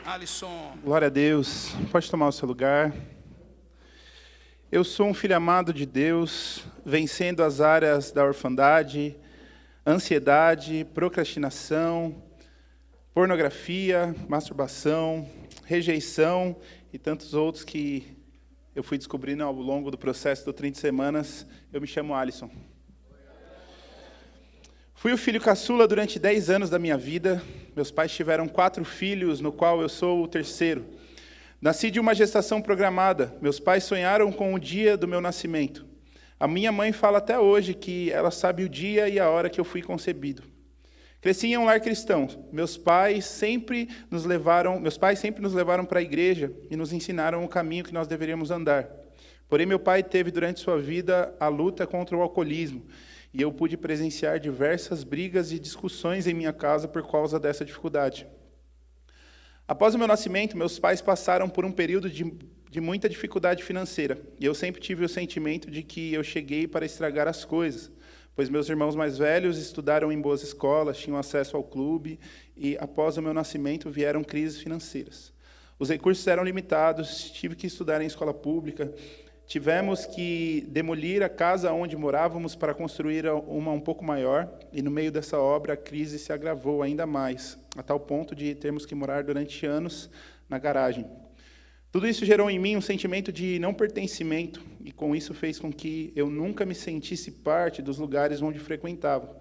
Alisson. Glória a Deus. Pode tomar o seu lugar. Eu sou um filho amado de Deus, vencendo as áreas da orfandade, ansiedade, procrastinação, pornografia, masturbação, rejeição e tantos outros que eu fui descobrindo ao longo do processo do 30 semanas. Eu me chamo Alisson. Fui o filho caçula durante 10 anos da minha vida. Meus pais tiveram 4 filhos, no qual eu sou o terceiro. Nasci de uma gestação programada. Meus pais sonharam com o dia do meu nascimento. A minha mãe fala até hoje que ela sabe o dia e a hora que eu fui concebido. Cresci em um lar cristão. Meus pais sempre nos levaram para a igreja e nos ensinaram o caminho que nós deveríamos andar. Porém, meu pai teve durante sua vida a luta contra o alcoolismo. E eu pude presenciar diversas brigas e discussões em minha casa por causa dessa dificuldade. Após o meu nascimento, meus pais passaram por um período de muita dificuldade financeira. E eu sempre tive o sentimento de que eu cheguei para estragar as coisas, pois meus irmãos mais velhos estudaram em boas escolas, tinham acesso ao clube, e após o meu nascimento vieram crises financeiras. Os recursos eram limitados, tive que estudar em escola pública. Tivemos que demolir a casa onde morávamos para construir uma um pouco maior, e no meio dessa obra a crise se agravou ainda mais, a tal ponto de termos que morar durante anos na garagem. Tudo isso gerou em mim um sentimento de não pertencimento, e com isso fez com que eu nunca me sentisse parte dos lugares onde frequentava.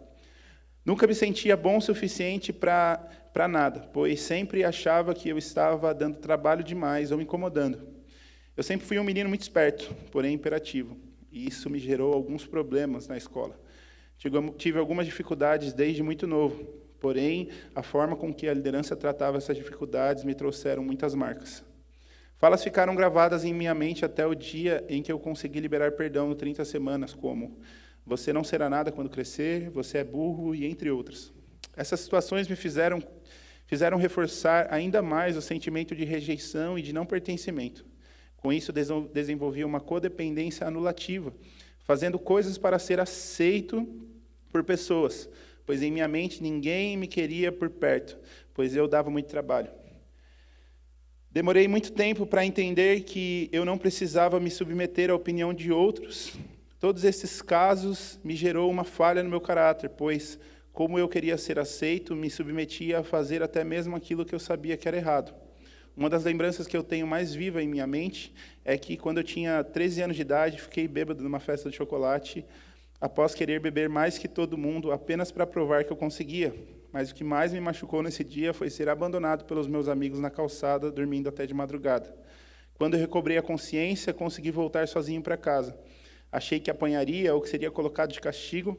Nunca me sentia bom o suficiente para nada, pois sempre achava que eu estava dando trabalho demais ou me incomodando. Eu sempre fui um menino muito esperto, porém imperativo, e isso me gerou alguns problemas na escola. Tive algumas dificuldades desde muito novo, porém, a forma com que a liderança tratava essas dificuldades me trouxeram muitas marcas. Falas ficaram gravadas em minha mente até o dia em que eu consegui liberar perdão no 30 semanas, como: você não será nada quando crescer, você é burro, e entre outras. Essas situações me fizeram reforçar ainda mais o sentimento de rejeição e de não pertencimento. Com isso, desenvolvi uma codependência anulativa, fazendo coisas para ser aceito por pessoas, pois em minha mente ninguém me queria por perto, pois eu dava muito trabalho. Demorei muito tempo para entender que eu não precisava me submeter à opinião de outros. Todos esses casos me gerou uma falha no meu caráter, pois, como eu queria ser aceito, me submetia a fazer até mesmo aquilo que eu sabia que era errado. Uma das lembranças que eu tenho mais viva em minha mente é que, quando eu tinha 13 anos de idade, fiquei bêbado numa festa de chocolate, após querer beber mais que todo mundo, apenas para provar que eu conseguia. Mas o que mais me machucou nesse dia foi ser abandonado pelos meus amigos na calçada, dormindo até de madrugada. Quando eu recobrei a consciência, consegui voltar sozinho para casa. Achei que apanharia ou que seria colocado de castigo,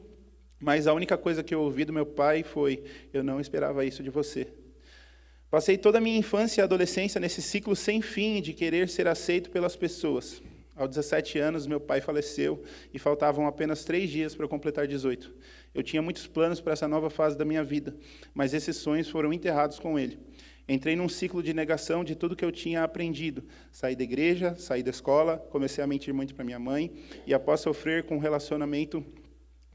mas a única coisa que eu ouvi do meu pai foi: eu não esperava isso de você. Passei toda a minha infância e adolescência nesse ciclo sem fim de querer ser aceito pelas pessoas. Aos 17 anos, meu pai faleceu e faltavam apenas 3 dias para eu completar 18. Eu tinha muitos planos para essa nova fase da minha vida, mas esses sonhos foram enterrados com ele. Entrei num ciclo de negação de tudo que eu tinha aprendido. Saí da igreja, saí da escola, comecei a mentir muito para minha mãe, e após sofrer com um relacionamento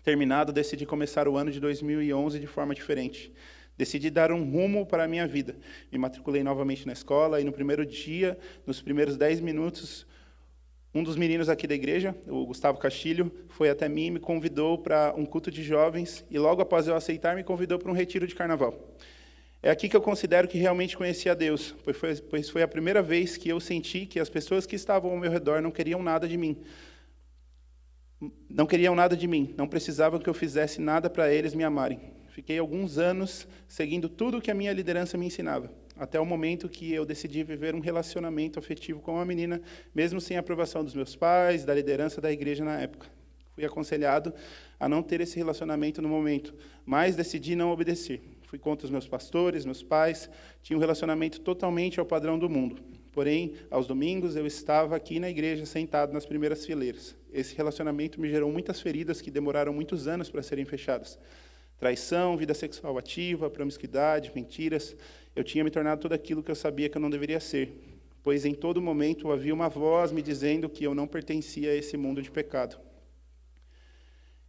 terminado, decidi começar o ano de 2011 de forma diferente. Decidi dar um rumo para a minha vida. Me matriculei novamente na escola e no primeiro dia, nos primeiros 10 minutos, um dos meninos aqui da igreja, o Gustavo Castilho, foi até mim e me convidou para um culto de jovens, e logo após eu aceitar, me convidou para um retiro de carnaval. É aqui que eu considero que realmente conheci a Deus, pois foi a primeira vez que eu senti que as pessoas que estavam ao meu redor não queriam nada de mim. Não precisavam que eu fizesse nada para eles me amarem. Fiquei alguns anos seguindo tudo o que a minha liderança me ensinava, até o momento que eu decidi viver um relacionamento afetivo com uma menina, mesmo sem a aprovação dos meus pais, da liderança da igreja na época. Fui aconselhado a não ter esse relacionamento no momento, mas decidi não obedecer. Fui contra os meus pastores, meus pais, tinha um relacionamento totalmente ao padrão do mundo. Porém, aos domingos, eu estava aqui na igreja, sentado nas primeiras fileiras. Esse relacionamento me gerou muitas feridas que demoraram muitos anos para serem fechadas. Traição, vida sexual ativa, promiscuidade, mentiras. Eu tinha me tornado tudo aquilo que eu sabia que eu não deveria ser, pois em todo momento havia uma voz me dizendo que eu não pertencia a esse mundo de pecado.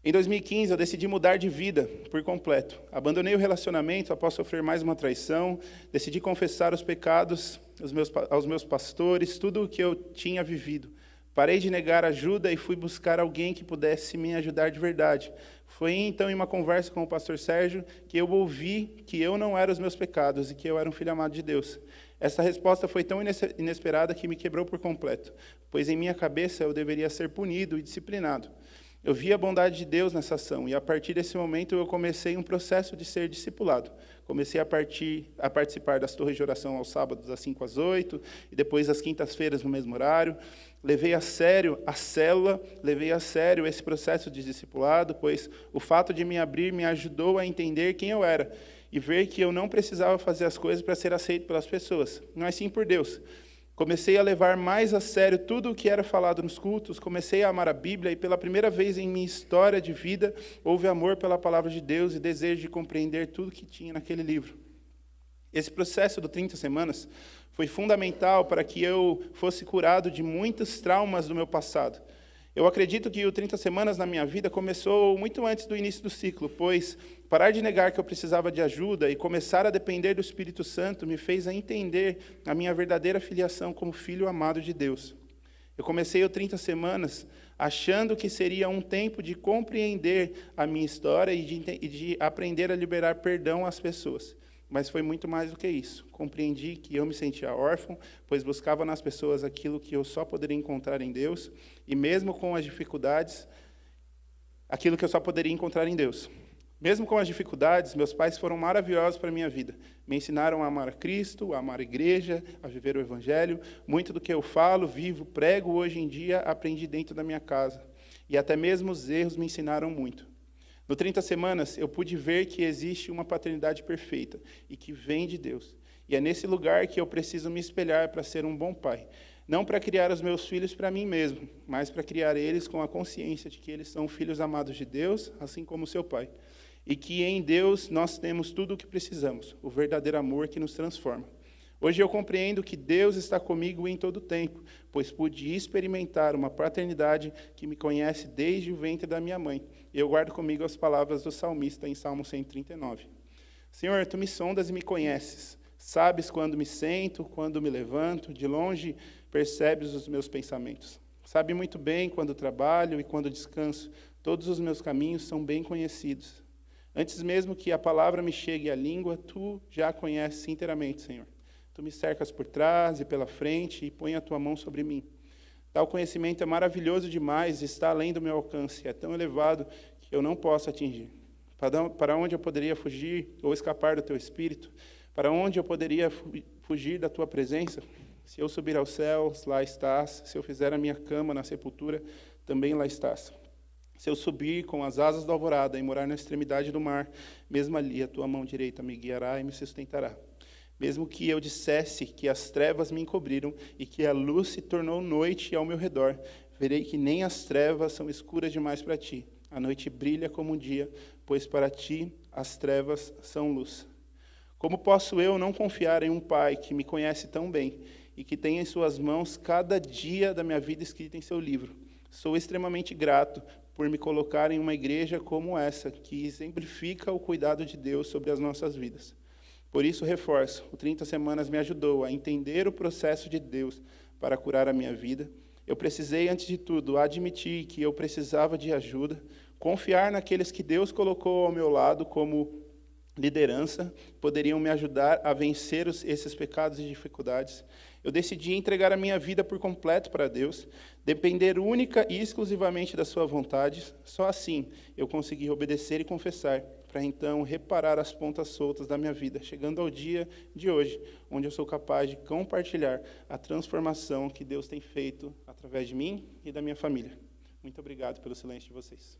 Em 2015, eu decidi mudar de vida por completo. Abandonei o relacionamento após sofrer mais uma traição, decidi confessar os pecados aos meus pastores, tudo o que eu tinha vivido. Parei de negar ajuda e fui buscar alguém que pudesse me ajudar de verdade. Foi então em uma conversa com o pastor Sérgio que eu ouvi que eu não era os meus pecados e que eu era um filho amado de Deus. Essa resposta foi tão inesperada que me quebrou por completo, pois em minha cabeça eu deveria ser punido e disciplinado. Eu vi a bondade de Deus nessa ação, e a partir desse momento eu comecei um processo de ser discipulado. Comecei a participar das torres de oração aos sábados, das 5 às 8, e depois às quintas-feiras no mesmo horário. Levei a sério a célula, levei a sério esse processo de discipulado, pois o fato de me abrir me ajudou a entender quem eu era, e ver que eu não precisava fazer as coisas para ser aceito pelas pessoas, mas sim por Deus. Comecei a levar mais a sério tudo o que era falado nos cultos, comecei a amar a Bíblia e pela primeira vez em minha história de vida houve amor pela palavra de Deus e desejo de compreender tudo que tinha naquele livro. Esse processo do 30 semanas foi fundamental para que eu fosse curado de muitos traumas do meu passado. Eu acredito que o 30 semanas na minha vida começou muito antes do início do ciclo, pois parar de negar que eu precisava de ajuda e começar a depender do Espírito Santo me fez a entender a minha verdadeira filiação como filho amado de Deus. Eu comecei o 30 semanas achando que seria um tempo de compreender a minha história e de aprender a liberar perdão às pessoas. Mas foi muito mais do que isso. Compreendi que eu me sentia órfão, pois buscava nas pessoas aquilo que eu só poderia encontrar em Deus, e mesmo com as dificuldades, aquilo que eu só poderia encontrar em Deus. Mesmo com as dificuldades, meus pais foram maravilhosos para a minha vida. Me ensinaram a amar a Cristo, a amar a igreja, a viver o Evangelho. Muito do que eu falo, vivo, prego hoje em dia, aprendi dentro da minha casa. E até mesmo os erros me ensinaram muito. No 30 semanas, eu pude ver que existe uma paternidade perfeita e que vem de Deus. E é nesse lugar que eu preciso me espelhar para ser um bom pai. Não para criar os meus filhos para mim mesmo, mas para criar eles com a consciência de que eles são filhos amados de Deus, assim como seu pai. E que em Deus nós temos tudo o que precisamos, o verdadeiro amor que nos transforma. Hoje eu compreendo que Deus está comigo em todo o tempo, pois pude experimentar uma paternidade que me conhece desde o ventre da minha mãe. E eu guardo comigo as palavras do salmista em Salmo 139. Senhor, Tu me sondas e me conheces. Sabes quando me sento, quando me levanto, de longe percebes os meus pensamentos. Sabe muito bem quando trabalho e quando descanso. Todos os meus caminhos são bem conhecidos. Antes mesmo que a palavra me chegue à língua, Tu já a conheces inteiramente, Senhor. Tu me cercas por trás e pela frente e põe a Tua mão sobre mim. Tal conhecimento é maravilhoso demais e está além do meu alcance. É tão elevado que eu não posso atingir. Para onde eu poderia fugir ou escapar do Teu Espírito? Para onde eu poderia fugir da Tua presença? Se eu subir aos céus, lá estás. Se eu fizer a minha cama na sepultura, também lá estás. Se eu subir com as asas da alvorada e morar na extremidade do mar, mesmo ali a Tua mão direita me guiará e me sustentará. Mesmo que eu dissesse que as trevas me encobriram e que a luz se tornou noite ao meu redor, verei que nem as trevas são escuras demais para Ti. A noite brilha como um dia, pois para Ti as trevas são luz. Como posso eu não confiar em um Pai que me conhece tão bem e que tem em suas mãos cada dia da minha vida escrita em seu livro? Sou extremamente grato por me colocar em uma igreja como essa, que exemplifica o cuidado de Deus sobre as nossas vidas. Por isso, reforço, o 30 semanas me ajudou a entender o processo de Deus para curar a minha vida. Eu precisei, antes de tudo, admitir que eu precisava de ajuda, confiar naqueles que Deus colocou ao meu lado como liderança, poderiam me ajudar a vencer esses pecados e dificuldades. Eu decidi entregar a minha vida por completo para Deus, depender única e exclusivamente da sua vontade. Só assim eu consegui obedecer e confessar, para então reparar as pontas soltas da minha vida, chegando ao dia de hoje, onde eu sou capaz de compartilhar a transformação que Deus tem feito através de mim e da minha família. Muito obrigado pelo silêncio de vocês.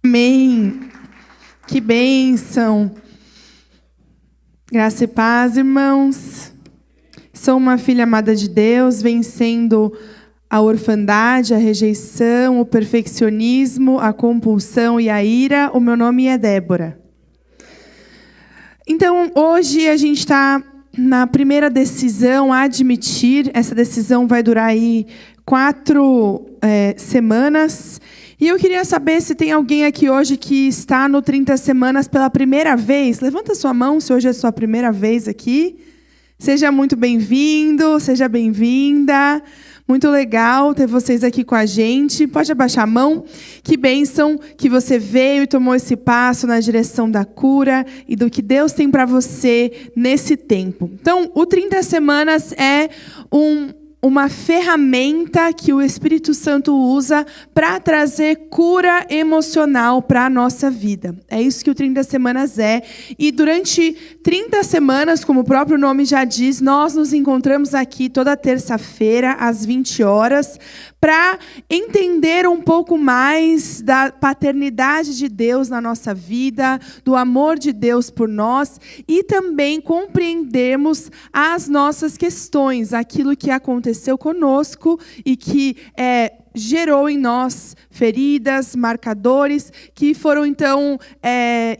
Amém. Que bênção. Graça e paz, irmãos. Sou uma filha amada de Deus, vencendo a orfandade, a rejeição, o perfeccionismo, a compulsão e a ira. O meu nome é Débora. Então, hoje a gente está na primeira decisão, admitir. Essa decisão vai durar aí 4 semanas. E eu queria saber se tem alguém aqui hoje que está no 30 semanas pela primeira vez. Levanta sua mão se hoje é a sua primeira vez aqui. Seja muito bem-vindo, seja bem-vinda. Muito legal ter vocês aqui com a gente. Pode abaixar a mão. Que bênção que você veio e tomou esse passo na direção da cura e do que Deus tem para você nesse tempo. Então, o 30 semanas é uma ferramenta que o Espírito Santo usa para trazer cura emocional para a nossa vida. É isso que o 30 semanas é. E durante 30 semanas, como o próprio nome já diz, nós nos encontramos aqui toda terça-feira, às 20 horas, para entender um pouco mais da paternidade de Deus na nossa vida, do amor de Deus por nós e também compreendermos as nossas questões, aquilo que aconteceu conosco e que gerou em nós feridas, marcadores, que foram então,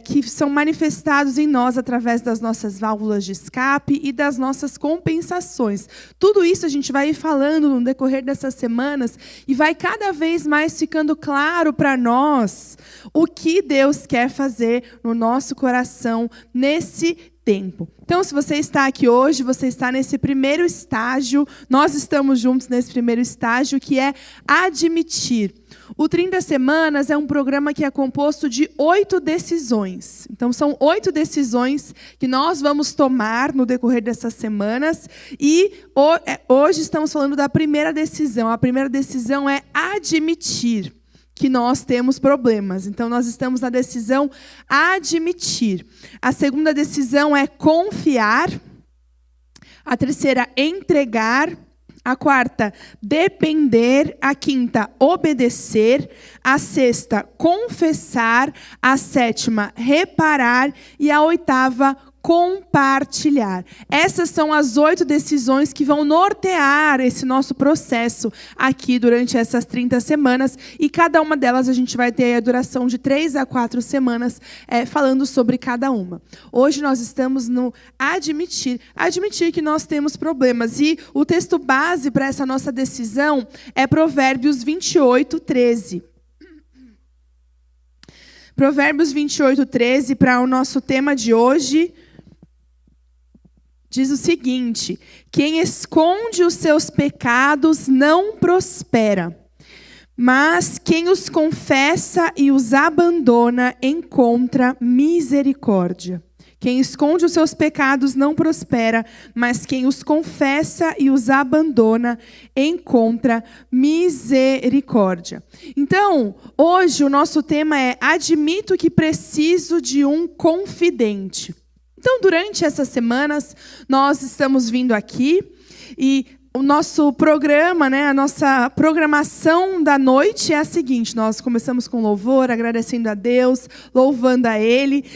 que são manifestados em nós através das nossas válvulas de escape e das nossas compensações. Tudo isso a gente vai ir falando no decorrer dessas semanas e vai cada vez mais ficando claro para nós o que Deus quer fazer no nosso coração nesse tempo. Então, se você está aqui hoje, você está nesse primeiro estágio, nós estamos juntos nesse primeiro estágio, que é admitir. O 30 Semanas é um programa que é composto de 8 decisões. Então, são 8 decisões que nós vamos tomar no decorrer dessas semanas. E hoje estamos falando da primeira decisão. A primeira decisão é admitir que nós temos problemas. Então, nós estamos na decisão admitir. A segunda decisão é confiar. A terceira, entregar. A quarta, depender. A quinta, obedecer. A sexta, confessar. A sétima, reparar. E a oitava, compartilhar. Essas são as 8 decisões que vão nortear esse nosso processo aqui durante essas 30 semanas. E cada uma delas a gente vai ter a duração de 3 a 4 semanas falando sobre cada uma. Hoje nós estamos no admitir. Admitir que nós temos problemas. E o texto base para essa nossa decisão é Provérbios 28, 13. Provérbios 28, 13, para o nosso tema de hoje, diz o seguinte: quem esconde os seus pecados não prospera, mas quem os confessa e os abandona encontra misericórdia. Quem esconde os seus pecados não prospera, mas quem os confessa e os abandona encontra misericórdia. Então, hoje o nosso tema é: admito que preciso de um confidente. Então, durante essas semanas, nós estamos vindo aqui e o nosso programa, a nossa programação da noite é a seguinte: nós começamos com louvor, agradecendo a Deus, louvando a Ele.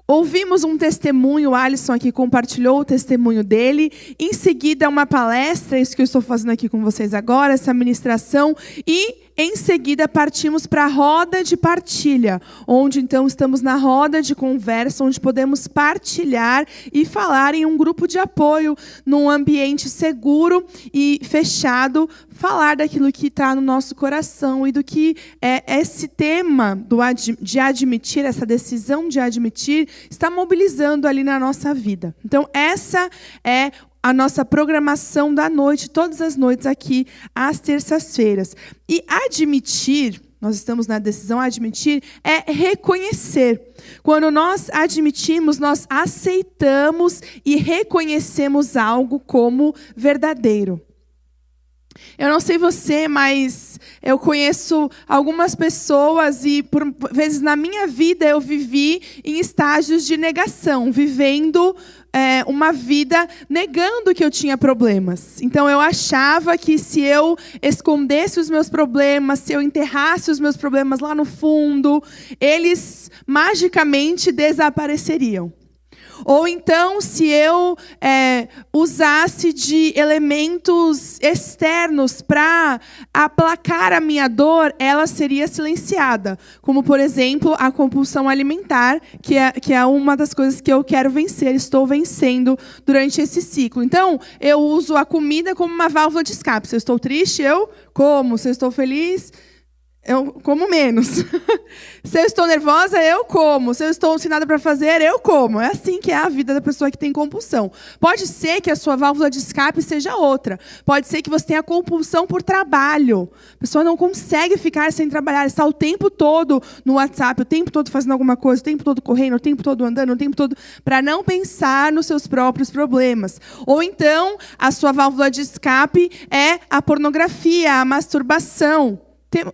Ouvimos um testemunho, o Alisson aqui compartilhou o testemunho dele. Em seguida, uma palestra, isso que eu estou fazendo aqui com vocês agora, essa ministração. E, em seguida, partimos para a roda de partilha, onde, então, estamos na roda de conversa, onde podemos partilhar e falar em um grupo de apoio, num ambiente seguro e fechado, falar daquilo que está no nosso coração e do que esse tema de admitir, essa decisão de admitir, está mobilizando ali na nossa vida. Então, essa é a nossa programação da noite, todas as noites aqui, às terças-feiras. E admitir, nós estamos na decisão admitir, é reconhecer. Quando nós admitimos, nós aceitamos e reconhecemos algo como verdadeiro. Eu não sei você, mas eu conheço algumas pessoas e, por vezes, na minha vida, eu vivi em estágios de negação, vivendo uma vida negando que eu tinha problemas. Então, eu achava que se eu escondesse os meus problemas, se eu enterrasse os meus problemas lá no fundo, eles magicamente desapareceriam. Ou então, se eu usasse de elementos externos para aplacar a minha dor, ela seria silenciada. Como, por exemplo, a compulsão alimentar, que é uma das coisas que eu quero vencer, estou vencendo durante esse ciclo. Então, eu uso a comida como uma válvula de escape. Se eu estou triste, eu como. Se eu estou feliz, eu como menos. Se eu estou nervosa, eu como. Se eu estou sem nada para fazer, eu como. É assim que é a vida da pessoa que tem compulsão. Pode ser que a sua válvula de escape seja outra. Pode ser que você tenha compulsão por trabalho. A pessoa não consegue ficar sem trabalhar. Está o tempo todo no WhatsApp, o tempo todo fazendo alguma coisa, o tempo todo correndo, o tempo todo andando, o tempo todo para não pensar nos seus próprios problemas. Ou então, a sua válvula de escape é a pornografia, a masturbação.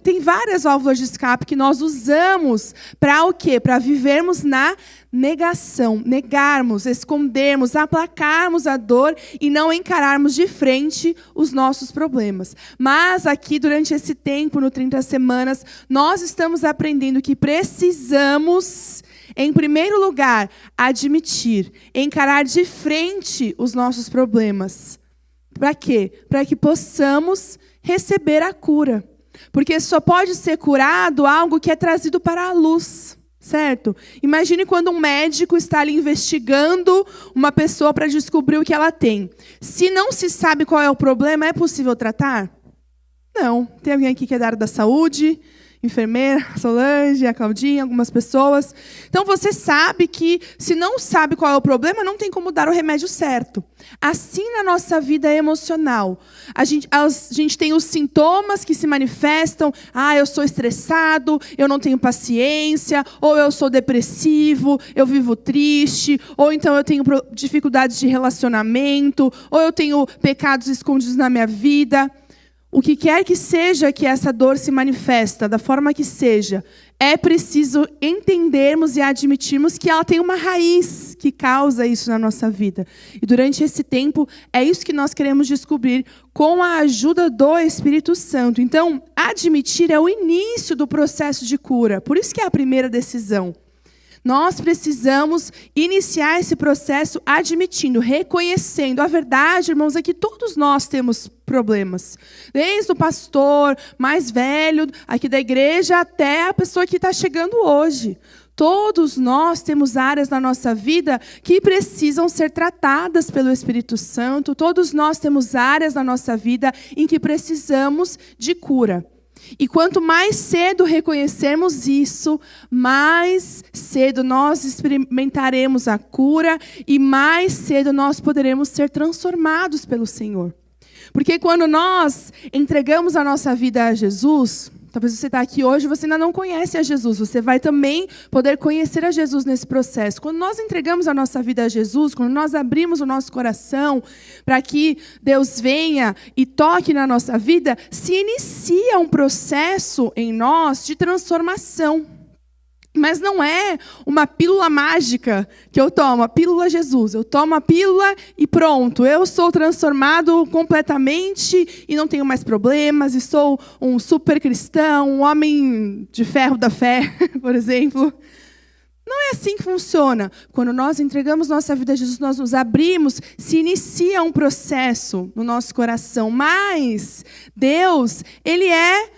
Tem várias válvulas de escape que nós usamos para o quê? Para vivermos na negação, negarmos, escondermos, aplacarmos a dor e não encararmos de frente os nossos problemas. Mas aqui, durante esse tempo, no 30 Semanas, nós estamos aprendendo que precisamos, em primeiro lugar, admitir, encarar de frente os nossos problemas. Para quê? Para que possamos receber a cura. Porque só pode ser curado algo que é trazido para a luz, certo? Imagine quando um médico está ali investigando uma pessoa para descobrir o que ela tem. Se não se sabe qual é o problema, é possível tratar? Não. Tem alguém aqui que é da área da saúde? Enfermeira, a Solange, a Claudinha, algumas pessoas. Então, você sabe que, se não sabe qual é o problema, não tem como dar o remédio certo. Assim, na nossa vida emocional, a gente tem os sintomas que se manifestam. Eu sou estressado, eu não tenho paciência, ou eu sou depressivo, eu vivo triste, ou então eu tenho dificuldades de relacionamento, ou eu tenho pecados escondidos na minha vida. O que quer que seja que essa dor se manifesta, da forma que seja, é preciso entendermos e admitirmos que ela tem uma raiz que causa isso na nossa vida. E durante esse tempo, é isso que nós queremos descobrir com a ajuda do Espírito Santo. Então, admitir é o início do processo de cura. Por isso que é a primeira decisão. Nós precisamos iniciar esse processo admitindo, reconhecendo. A verdade, irmãos, é que todos nós temos problemas. Desde o pastor mais velho aqui da igreja até a pessoa que está chegando hoje. Todos nós temos áreas na nossa vida que precisam ser tratadas pelo Espírito Santo. Todos nós temos áreas na nossa vida em que precisamos de cura. E quanto mais cedo reconhecermos isso, mais cedo nós experimentaremos a cura e mais cedo nós poderemos ser transformados pelo Senhor. Porque quando nós entregamos a nossa vida a Jesus, talvez você está aqui hoje e você ainda não conhece a Jesus. Você vai também poder conhecer a Jesus nesse processo. Quando nós entregamos a nossa vida a Jesus, quando nós abrimos o nosso coração para que Deus venha e toque na nossa vida, se inicia um processo em nós de transformação. Mas não é uma pílula mágica que eu tomo, a pílula Jesus. Eu tomo a pílula e pronto, eu sou transformado completamente e não tenho mais problemas, e sou um super cristão, um homem de ferro da fé, por exemplo. Não é assim que funciona. Quando nós entregamos nossa vida a Jesus, nós nos abrimos, se inicia um processo no nosso coração. Mas Deus, Ele é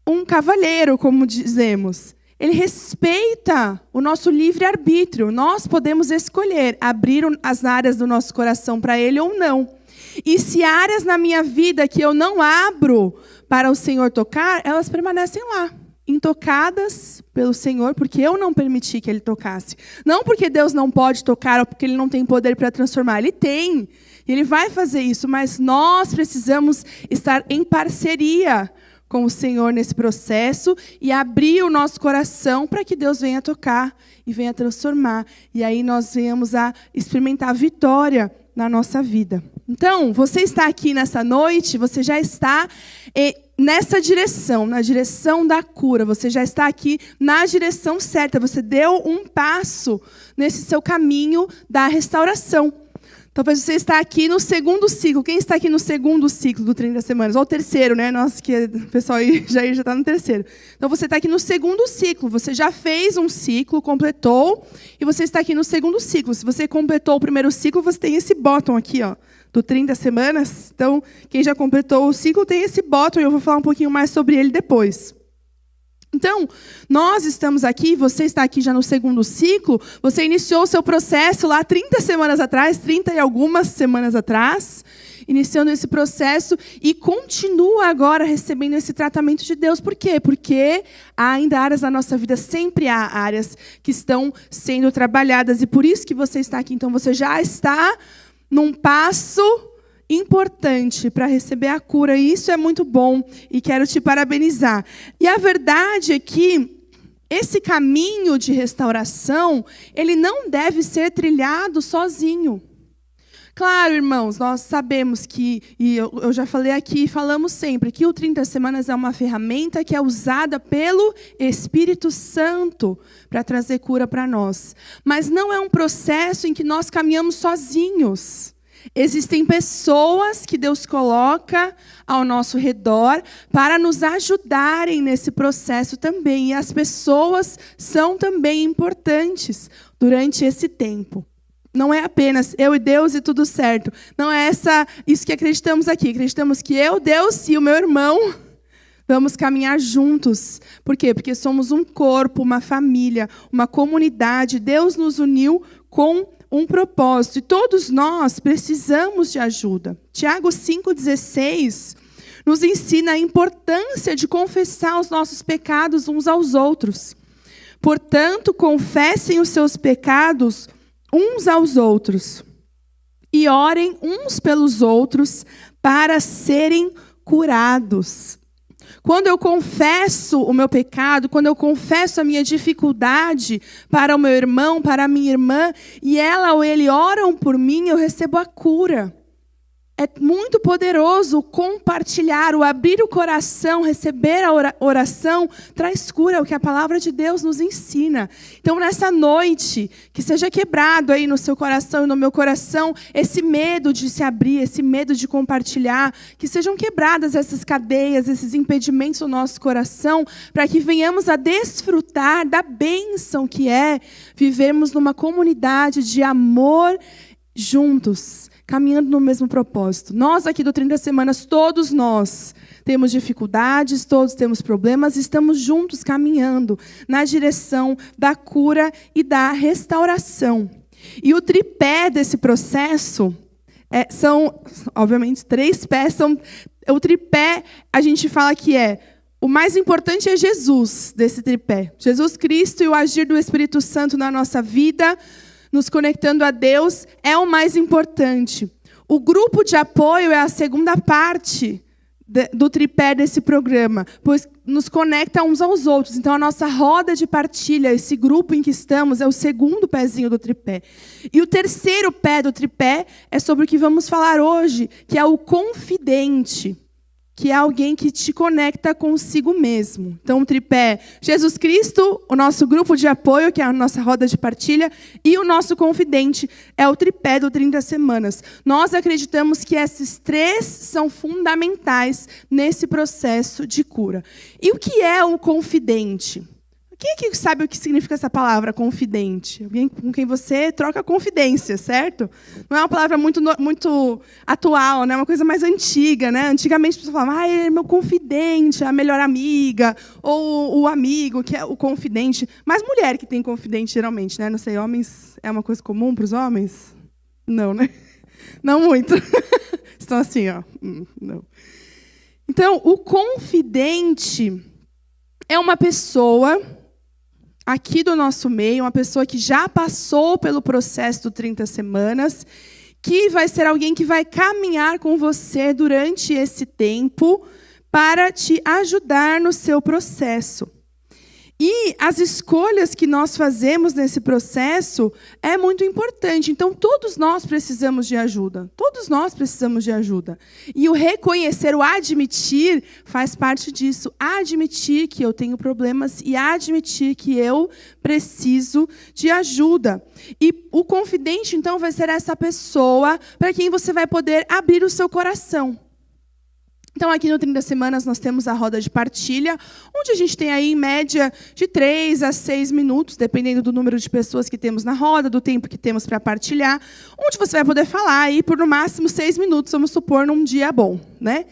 um cavalheiro, como dizemos. Ele respeita o nosso livre-arbítrio. Nós podemos escolher abrir as áreas do nosso coração para Ele ou não. E se há áreas na minha vida que eu não abro para o Senhor tocar, elas permanecem lá, intocadas pelo Senhor, porque eu não permiti que Ele tocasse. Não porque Deus não pode tocar ou porque Ele não tem poder para transformar. Ele tem. Ele vai fazer isso, mas nós precisamos estar em parceria com o Senhor nesse processo e abrir o nosso coração para que Deus venha tocar e venha transformar. E aí nós venhamos a experimentar a vitória na nossa vida. Então, você está aqui nessa noite, você já está nessa direção, na direção da cura. Você já está aqui na direção certa. Você deu um passo nesse seu caminho da restauração. Talvez você está aqui no segundo ciclo. Quem está aqui no segundo ciclo do 30 semanas? Ou o terceiro, né? Nossa, que o pessoal aí já está no terceiro. Então, você está aqui no segundo ciclo. Você já fez um ciclo, completou, e você está aqui no segundo ciclo. Se você completou o primeiro ciclo, você tem esse botão aqui, ó, do 30 semanas. Então, quem já completou o ciclo tem esse botão, e eu vou falar um pouquinho mais sobre ele depois. Então, nós estamos aqui, você está aqui já no segundo ciclo, você iniciou o seu processo lá 30 semanas atrás, 30 e algumas semanas atrás, iniciando esse processo e continua agora recebendo esse tratamento de Deus. Por quê? Porque há ainda áreas da nossa vida, sempre há áreas que estão sendo trabalhadas, e por isso que você está aqui. Então, você já está num passo importante para receber a cura, e isso é muito bom, e quero te parabenizar. E a verdade é que esse caminho de restauração, ele não deve ser trilhado sozinho. Claro, irmãos, nós sabemos que, e eu já falei aqui, falamos sempre, que o 30 semanas é uma ferramenta que é usada pelo Espírito Santo para trazer cura para nós. Mas não é um processo em que nós caminhamos sozinhos. Existem pessoas que Deus coloca ao nosso redor para nos ajudarem nesse processo também. E as pessoas são também importantes durante esse tempo. Não é apenas eu e Deus e tudo certo. Não é isso que acreditamos aqui. Acreditamos que eu, Deus e o meu irmão vamos caminhar juntos. Por quê? Porque somos um corpo, uma família, uma comunidade. Deus nos uniu com um propósito, e todos nós precisamos de ajuda. Tiago 5,16 nos ensina a importância de confessar os nossos pecados uns aos outros. Portanto, confessem os seus pecados uns aos outros e orem uns pelos outros para serem curados. Quando eu confesso o meu pecado, quando eu confesso a minha dificuldade para o meu irmão, para a minha irmã, e ela ou ele oram por mim, eu recebo a cura. É muito poderoso compartilhar, o abrir o coração, receber a oração, traz cura, é o que a palavra de Deus nos ensina. Então, nessa noite, que seja quebrado aí no seu coração e no meu coração, esse medo de se abrir, esse medo de compartilhar, que sejam quebradas essas cadeias, esses impedimentos no nosso coração, para que venhamos a desfrutar da bênção que é vivermos numa comunidade de amor juntos, caminhando no mesmo propósito. Nós aqui do 30 Semanas, todos nós temos dificuldades, todos temos problemas, estamos juntos caminhando na direção da cura e da restauração. E o tripé desse processo são, obviamente, 3 pés. O tripé, a gente fala que o mais importante é Jesus desse tripé. Jesus Cristo e o agir do Espírito Santo na nossa vida, nos conectando a Deus, é o mais importante. O grupo de apoio é a segunda parte do tripé desse programa, pois nos conecta uns aos outros. Então, a nossa roda de partilha, esse grupo em que estamos, é o segundo pezinho do tripé. E o terceiro pé do tripé é sobre o que vamos falar hoje, que é o confidente, que é alguém que te conecta consigo mesmo. Então, o tripé, Jesus Cristo, o nosso grupo de apoio, que é a nossa roda de partilha, e o nosso confidente, é o tripé do 30 Semanas. Nós acreditamos que esses 3 são fundamentais nesse processo de cura. E o que é um confidente? Quem aqui sabe o que significa essa palavra, confidente? Alguém com quem você troca confidência, certo? Não é uma palavra muito atual, né? É uma coisa mais antiga, né? Antigamente as pessoas falavam, ele é meu confidente, a melhor amiga, ou o amigo, que é o confidente. Mas mulher que tem confidente, geralmente, né? Não sei, homens, é uma coisa comum para os homens? Não, né? Não muito. Estão assim, ó. Não. Então, o confidente é uma pessoa aqui do nosso meio, uma pessoa que já passou pelo processo do 30 Semanas, que vai ser alguém que vai caminhar com você durante esse tempo para te ajudar no seu processo. E as escolhas que nós fazemos nesse processo é muito importante. Então, todos nós precisamos de ajuda. Todos nós precisamos de ajuda. E o reconhecer, o admitir, faz parte disso. Admitir que eu tenho problemas e admitir que eu preciso de ajuda. E o confidente, então, vai ser essa pessoa para quem você vai poder abrir o seu coração. Então, aqui no 30 Semanas, nós temos a roda de partilha, onde a gente tem aí, em média, de 3 a 6 minutos, dependendo do número de pessoas que temos na roda, do tempo que temos para partilhar, onde você vai poder falar aí por, no máximo, 6 minutos, vamos supor, num dia bom, né?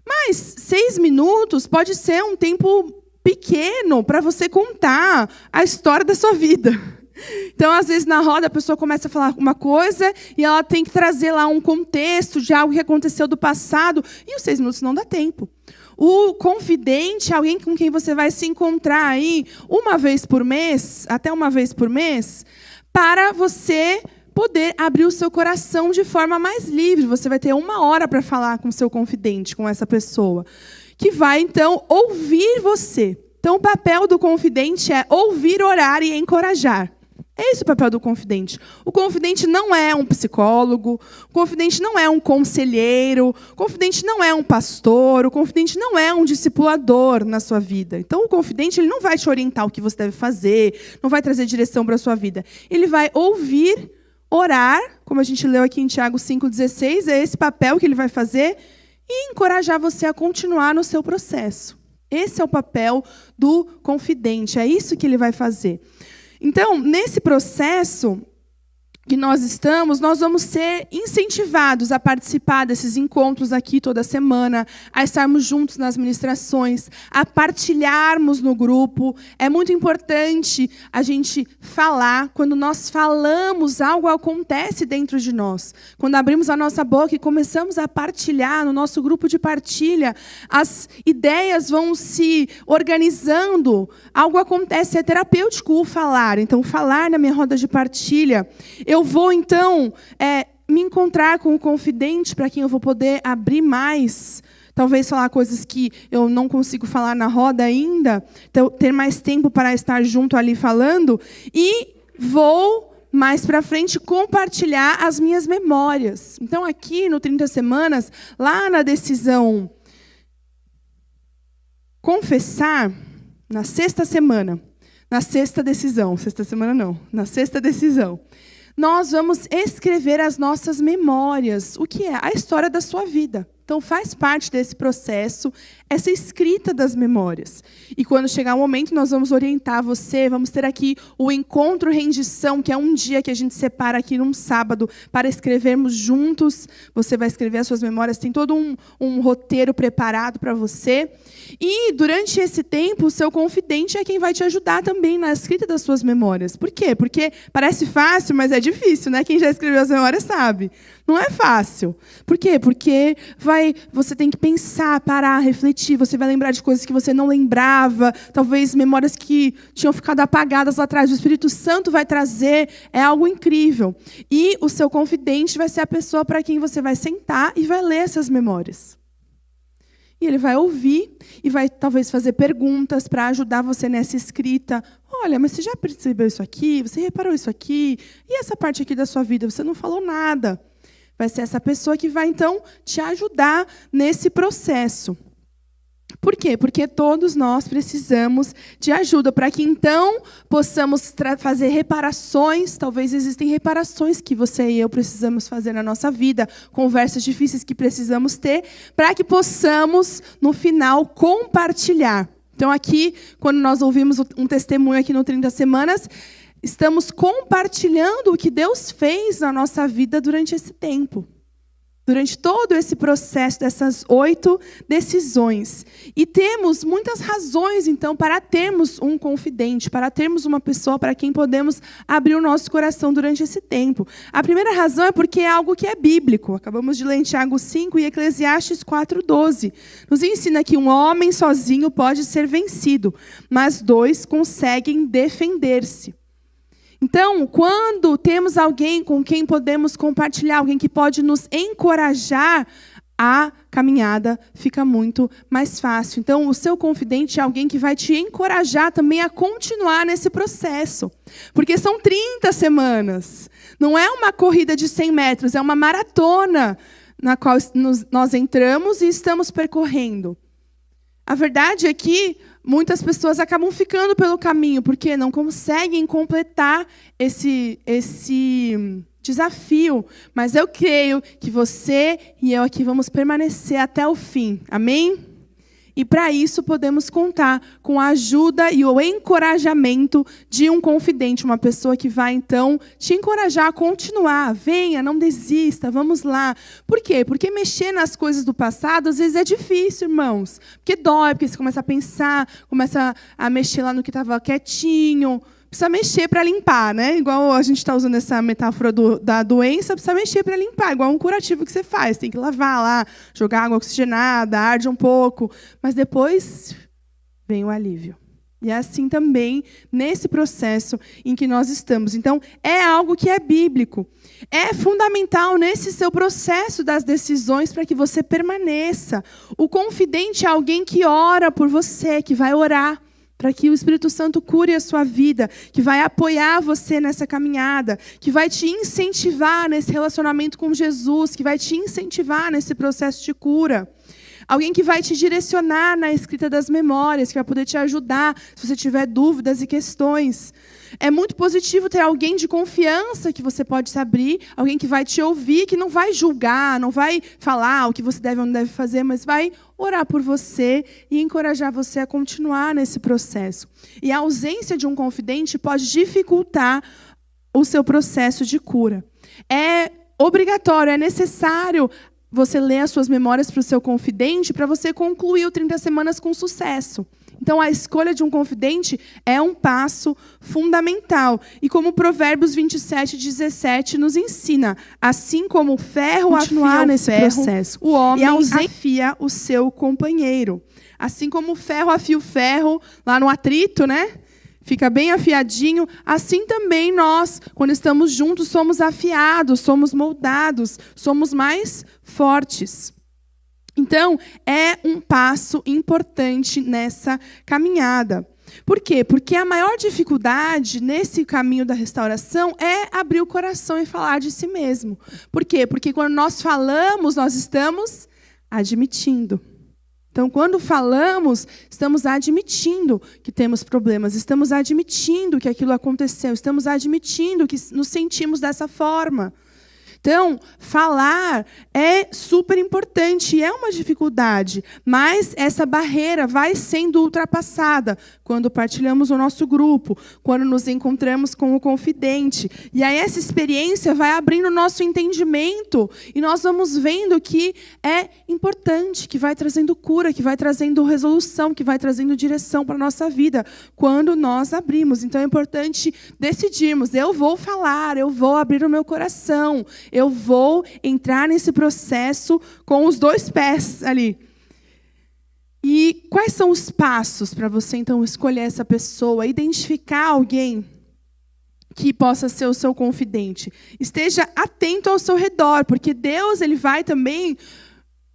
Mas 6 minutos pode ser um tempo pequeno para você contar a história da sua vida. Então, às vezes, na roda, a pessoa começa a falar uma coisa e ela tem que trazer lá um contexto de algo que aconteceu do passado, e os 6 minutos não dá tempo. O confidente é alguém com quem você vai se encontrar aí uma vez por mês, até uma vez por mês, para você poder abrir o seu coração de forma mais livre. Você vai ter 1 hora para falar com o seu confidente, com essa pessoa, que vai, então, ouvir você. Então, o papel do confidente é ouvir, orar e encorajar. É esse o papel do confidente. O confidente não é um psicólogo, o confidente não é um conselheiro, o confidente não é um pastor, o confidente não é um discipulador na sua vida. Então, o confidente ele não vai te orientar o que você deve fazer, não vai trazer direção para a sua vida. Ele vai ouvir, orar, como a gente leu aqui em Tiago 5,16, é esse papel que ele vai fazer, e encorajar você a continuar no seu processo. Esse é o papel do confidente, é isso que ele vai fazer. Então, nesse processo que nós estamos, nós vamos ser incentivados a participar desses encontros aqui toda semana, a estarmos juntos nas ministrações, a partilharmos no grupo. É muito importante a gente falar. Quando nós falamos, algo acontece dentro de nós. Quando abrimos a nossa boca e começamos a partilhar no nosso grupo de partilha, as ideias vão se organizando, algo acontece, é terapêutico o falar. Então, falar na minha roda de partilha, eu vou, então, me encontrar com o confidente para quem eu vou poder abrir mais, talvez falar coisas que eu não consigo falar na roda ainda, então, ter mais tempo para estar junto ali falando, e vou, mais para frente, compartilhar as minhas memórias. Então, aqui no 30 Semanas, lá na decisão confessar, na 6ª semana, na 6ª decisão, 6ª semana não, na 6ª decisão, nós vamos escrever as nossas memórias, o que é a história da sua vida. Então, faz parte desse processo, essa escrita das memórias. E quando chegar o momento, nós vamos orientar você, vamos ter aqui o encontro rendição, que é um dia que a gente separa aqui num sábado, para escrevermos juntos. Você vai escrever as suas memórias, tem todo um roteiro preparado para você. E, durante esse tempo, o seu confidente é quem vai te ajudar também na escrita das suas memórias. Por quê? Porque parece fácil, mas é difícil, né? Quem já escreveu as memórias sabe. Não é fácil. Por quê? Porque você tem que pensar, parar, refletir. Você vai lembrar de coisas que você não lembrava, talvez memórias que tinham ficado apagadas lá atrás. O Espírito Santo vai trazer, é algo incrível. E o seu confidente vai ser a pessoa para quem você vai sentar e vai ler essas memórias. E ele vai ouvir e vai talvez fazer perguntas para ajudar você nessa escrita. Olha, mas você já percebeu isso aqui? Você reparou isso aqui? E essa parte aqui da sua vida? Você não falou nada. Vai ser essa pessoa que vai, então, te ajudar nesse processo. Por quê? Porque todos nós precisamos de ajuda para que, então, possamos fazer reparações. Talvez existem reparações que você e eu precisamos fazer na nossa vida, conversas difíceis que precisamos ter, para que possamos, no final, compartilhar. Então, aqui, quando nós ouvimos um testemunho aqui no 30 Semanas, estamos compartilhando o que Deus fez na nossa vida durante esse tempo. Durante todo esse processo dessas 8 decisões. E temos muitas razões, então, para termos um confidente, para termos uma pessoa para quem podemos abrir o nosso coração durante esse tempo. A primeira razão é porque é algo que é bíblico. Acabamos de ler em Tiago 5 e Eclesiastes 4:12. Nos ensina que um homem sozinho pode ser vencido, mas 2 conseguem defender-se. Então, quando temos alguém com quem podemos compartilhar, alguém que pode nos encorajar a caminhada fica muito mais fácil. Então, o seu confidente é alguém que vai te encorajar também a continuar nesse processo. Porque são 30 semanas. Não é uma corrida de 100 metros, é uma maratona na qual nós entramos e estamos percorrendo. A verdade é que muitas pessoas acabam ficando pelo caminho, porque não conseguem completar esse desafio. Mas eu creio que você e eu aqui vamos permanecer até o fim. Amém? E para isso podemos contar com a ajuda e o encorajamento de um confidente, uma pessoa que vai então te encorajar a continuar. Venha, não desista, vamos lá. Por quê? Porque mexer nas coisas do passado às vezes é difícil, irmãos. Porque dói, porque você começa a pensar, começa a mexer lá no que estava quietinho. Precisa mexer para limpar, né? Igual a gente está usando essa metáfora da doença, precisa mexer para limpar, igual um curativo que você faz. Tem que lavar lá, jogar água oxigenada, arde um pouco, mas depois vem o alívio. E é assim também nesse processo em que nós estamos. Então, é algo que é bíblico. É fundamental nesse seu processo das decisões para que você permaneça. O confidente é alguém que ora por você, que vai orar para que o Espírito Santo cure a sua vida, que vai apoiar você nessa caminhada, que vai te incentivar nesse relacionamento com Jesus, que vai te incentivar nesse processo de cura. Alguém que vai te direcionar na escrita das memórias, que vai poder te ajudar se você tiver dúvidas e questões. É muito positivo ter alguém de confiança que você pode se abrir, alguém que vai te ouvir, que não vai julgar, não vai falar o que você deve ou não deve fazer, mas vai orar por você e encorajar você a continuar nesse processo. E a ausência de um confidente pode dificultar o seu processo de cura. É obrigatório, é necessário você ler as suas memórias para o seu confidente para você concluir o 30 semanas com sucesso. Então, a escolha de um confidente é um passo fundamental. E como Provérbios 27:17 nos ensina, assim como o ferro afia nesse processo, o homem afia o seu companheiro. Assim como o ferro afia o ferro lá no atrito, né? Fica bem afiadinho. Assim também nós, quando estamos juntos, somos afiados, somos moldados, somos mais fortes. Então, é um passo importante nessa caminhada. Por quê? Porque a maior dificuldade nesse caminho da restauração é abrir o coração e falar de si mesmo. Por quê? Porque quando nós falamos, nós estamos admitindo. Então, quando falamos, estamos admitindo que temos problemas, estamos admitindo que aquilo aconteceu, estamos admitindo que nos sentimos dessa forma. Então, falar é super importante, é uma dificuldade, mas essa barreira vai sendo ultrapassada quando partilhamos o nosso grupo, quando nos encontramos com o confidente. E aí essa experiência vai abrindo o nosso entendimento e nós vamos vendo que é importante, que vai trazendo cura, que vai trazendo resolução, que vai trazendo direção para a nossa vida, quando nós abrimos. Então é importante decidirmos, eu vou falar, eu vou abrir o meu coração, eu vou entrar nesse processo com os 2 pés ali. E quais são os passos para você, então, escolher essa pessoa, identificar alguém que possa ser o seu confidente? Esteja atento ao seu redor, porque Deus ele vai também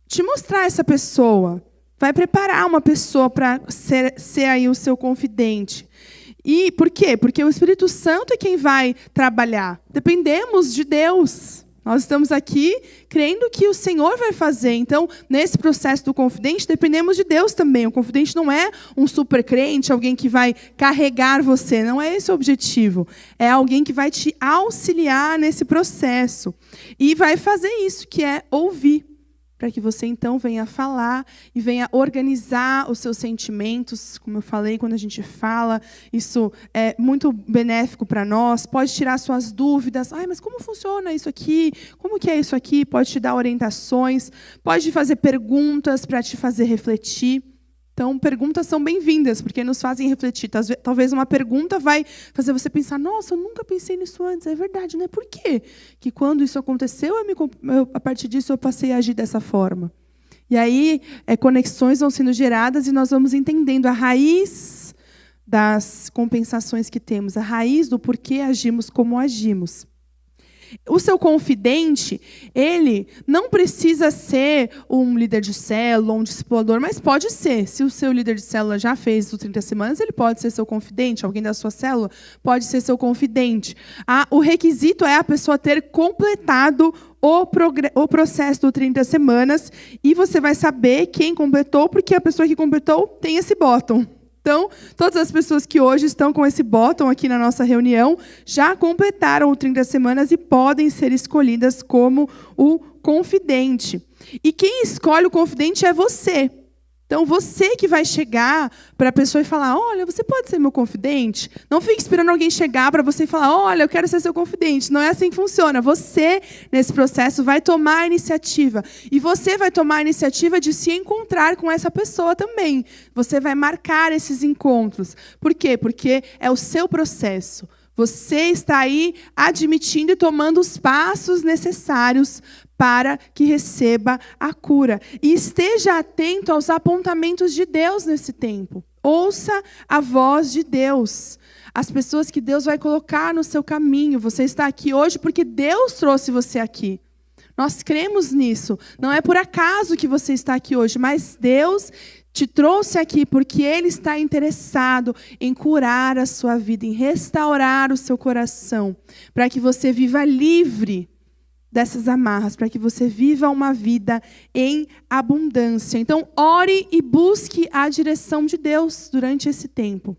te mostrar essa pessoa. Vai preparar uma pessoa para ser aí o seu confidente. E por quê? Porque o Espírito Santo é quem vai trabalhar. Dependemos de Deus. Nós estamos aqui crendo que o Senhor vai fazer. Então, nesse processo do confidente, dependemos de Deus também. O confidente não é um super crente, alguém que vai carregar você. Não é esse o objetivo. É alguém que vai te auxiliar nesse processo. E vai fazer isso, que é ouvir. Para que você, então, venha falar e venha organizar os seus sentimentos. Como eu falei, quando a gente fala, isso é muito benéfico para nós. Pode tirar suas dúvidas. Mas como funciona isso aqui? Como que é isso aqui? Pode te dar orientações. Pode fazer perguntas para te fazer refletir. Então, perguntas são bem-vindas, porque nos fazem refletir. Talvez uma pergunta vai fazer você pensar, nossa, eu nunca pensei nisso antes. É verdade, né? Por quê? Que quando isso aconteceu, a partir disso eu passei a agir dessa forma. E aí, conexões vão sendo geradas e nós vamos entendendo a raiz das compensações que temos, a raiz do porquê agimos como agimos. O seu confidente, ele não precisa ser um líder de célula, um discipulador, mas pode ser. Se o seu líder de célula já fez os 30 semanas, ele pode ser seu confidente. Alguém da sua célula pode ser seu confidente. O requisito é a pessoa ter completado o processo do 30 semanas, e você vai saber quem completou, porque a pessoa que completou tem esse bottom. Então, todas as pessoas que hoje estão com esse bottom aqui na nossa reunião já completaram o 30 semanas e podem ser escolhidas como o confidente. E quem escolhe o confidente é você. Então, você que vai chegar para a pessoa e falar, olha, você pode ser meu confidente? Não fique esperando alguém chegar para você e falar, olha, eu quero ser seu confidente. Não é assim que funciona. Você, nesse processo, vai tomar a iniciativa. E você vai tomar a iniciativa de se encontrar com essa pessoa também. Você vai marcar esses encontros. Por quê? Porque é o seu processo. Você está aí admitindo e tomando os passos necessários para que receba a cura. E esteja atento aos apontamentos de Deus nesse tempo. Ouça a voz de Deus. As pessoas que Deus vai colocar no seu caminho. Você está aqui hoje porque Deus trouxe você aqui. Nós cremos nisso. Não é por acaso que você está aqui hoje, mas Deus te trouxe aqui porque Ele está interessado em curar a sua vida, em restaurar o seu coração, para que você viva livre dessas amarras, para que você viva uma vida em abundância. Então, ore e busque a direção de Deus durante esse tempo.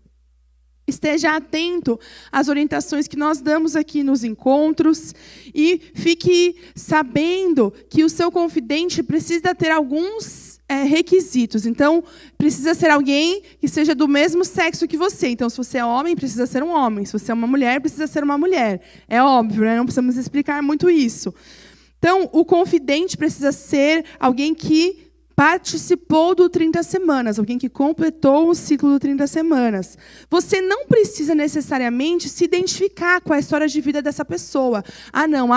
Esteja atento às orientações que nós damos aqui nos encontros e fique sabendo que o seu confidente precisa ter alguns requisitos. Então, precisa ser alguém que seja do mesmo sexo que você. Então, se você é homem, precisa ser um homem. Se você é uma mulher, precisa ser uma mulher. É óbvio, né? Não precisamos explicar muito isso. Então, o confidente precisa ser alguém que participou do 30 semanas, alguém que completou o ciclo do 30 semanas. Você não precisa necessariamente se identificar com a história de vida dessa pessoa.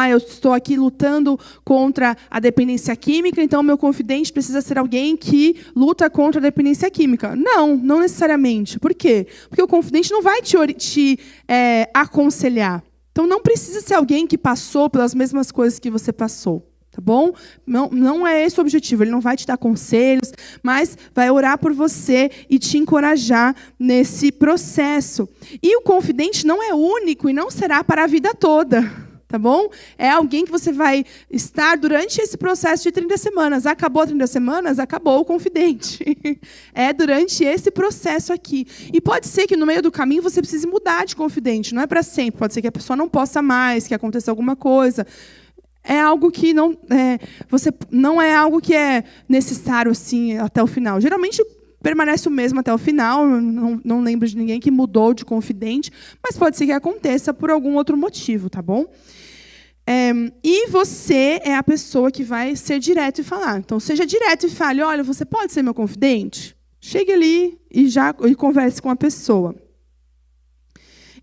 Eu estou aqui lutando contra a dependência química, então o meu confidente precisa ser alguém que luta contra a dependência química. Não necessariamente. Por quê? Porque o confidente não vai te aconselhar. Então não precisa ser alguém que passou pelas mesmas coisas que você passou. Tá bom? Não é esse o objetivo. Ele não vai te dar conselhos, mas vai orar por você e te encorajar nesse processo. E o confidente não é único e não será para a vida toda. Tá bom? É alguém que você vai estar durante esse processo de 30 semanas. Acabou 30 semanas? Acabou o confidente. É durante esse processo aqui. E pode ser que no meio do caminho você precise mudar de confidente. Não é para sempre. Pode ser que a pessoa não possa mais, que aconteça alguma coisa. É algo que não é algo que é necessário assim até o final. Geralmente permanece o mesmo até o final. Não lembro de ninguém que mudou de confidente, mas pode ser que aconteça por algum outro motivo, tá bom? E você é a pessoa que vai ser direto e falar. Então, seja direto e fale, olha, você pode ser meu confidente? Chegue ali e converse com a pessoa.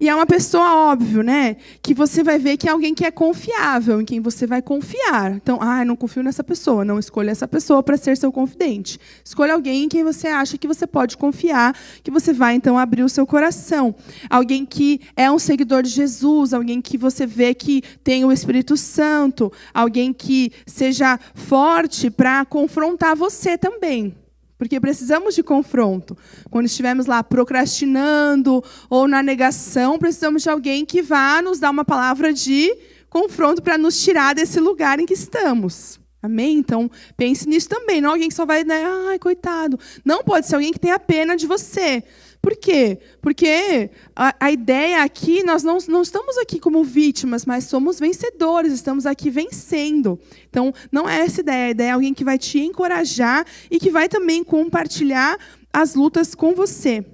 E é uma pessoa, óbvio, né? Que você vai ver que é alguém que é confiável, em quem você vai confiar. Então, não confio nessa pessoa. Não escolha essa pessoa para ser seu confidente. Escolha alguém em quem você acha que você pode confiar, que você vai, então, abrir o seu coração. Alguém que é um seguidor de Jesus, alguém que você vê que tem o Espírito Santo, alguém que seja forte para confrontar você também. Porque precisamos de confronto. Quando estivermos lá procrastinando ou na negação, precisamos de alguém que vá nos dar uma palavra de confronto para nos tirar desse lugar em que estamos. Amém? Então, pense nisso também. Não alguém que só vai, coitado. Não, pode ser alguém que tenha pena de você. Por quê? Porque a ideia aqui, nós não estamos aqui como vítimas, mas somos vencedores, estamos aqui vencendo. Então, não é essa ideia. A ideia é alguém que vai te encorajar e que vai também compartilhar as lutas com você.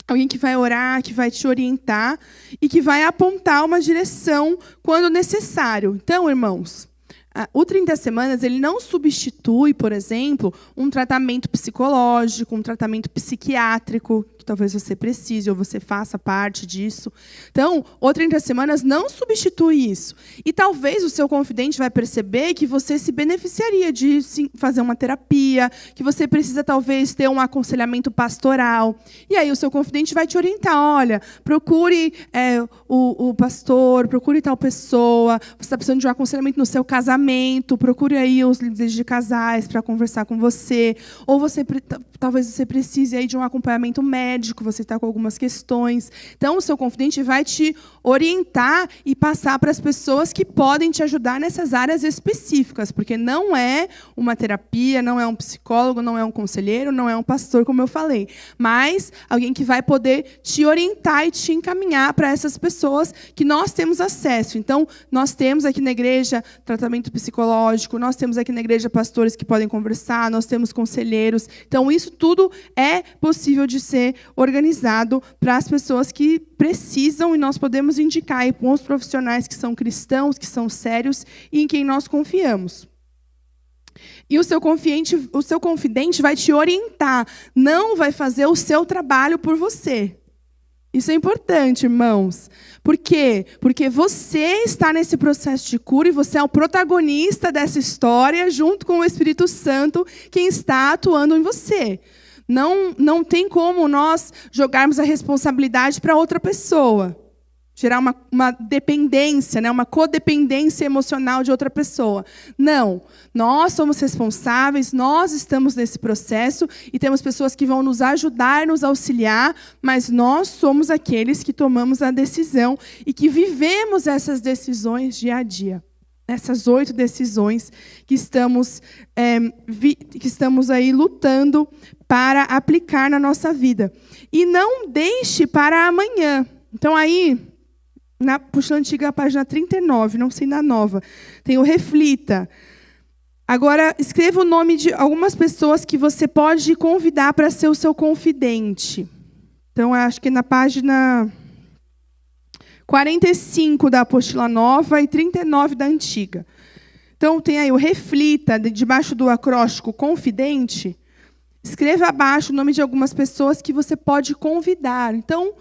Alguém que vai orar, que vai te orientar e que vai apontar uma direção quando necessário. Então, irmãos, o 30 semanas ele não substitui, por exemplo, um tratamento psicológico, um tratamento psiquiátrico grupo, talvez você precise ou você faça parte disso. Então, o 30 semanas não substitui isso. E talvez o seu confidente vai perceber que você se beneficiaria de fazer uma terapia, que você precisa talvez ter um aconselhamento pastoral. E aí o seu confidente vai te orientar, olha, procure o pastor, procure tal pessoa, você está precisando de um aconselhamento no seu casamento, procure aí os líderes de casais para conversar com você, ou talvez você precise aí de um acompanhamento médico, você está com algumas questões. Então, o seu confidente vai te orientar e passar para as pessoas que podem te ajudar nessas áreas específicas, porque não é uma terapia, não é um psicólogo, não é um conselheiro, não é um pastor, como eu falei, mas alguém que vai poder te orientar e te encaminhar para essas pessoas que nós temos acesso. Então, nós temos aqui na igreja tratamento psicológico, nós temos aqui na igreja pastores que podem conversar, nós temos conselheiros. Então, isso tudo é possível de ser organizado para as pessoas que precisam, e nós podemos indicar aí bons profissionais que são cristãos, que são sérios e em quem nós confiamos. E o seu confidente vai te orientar, não vai fazer o seu trabalho por você. Isso é importante, irmãos. Por quê? Porque você está nesse processo de cura e você é o protagonista dessa história, junto com o Espírito Santo, quem está atuando em você. Não tem como nós jogarmos a responsabilidade para outra pessoa. Gerar uma dependência, né? Uma codependência emocional de outra pessoa. Não. Nós somos responsáveis, nós estamos nesse processo e temos pessoas que vão nos ajudar, nos auxiliar, mas nós somos aqueles que tomamos a decisão e que vivemos essas decisões dia a dia. Essas 8 decisões que estamos aí lutando para aplicar na nossa vida. E não deixe para amanhã. Então, aí, na puxa antiga, a página 39, não sei na nova, tem o reflita. Agora, escreva o nome de algumas pessoas que você pode convidar para ser o seu confidente. Então, acho que na página 45 da apostila nova e 39 da antiga. Então, tem aí o reflita, debaixo do acróstico confidente. Escreva abaixo o nome de algumas pessoas que você pode convidar. Então,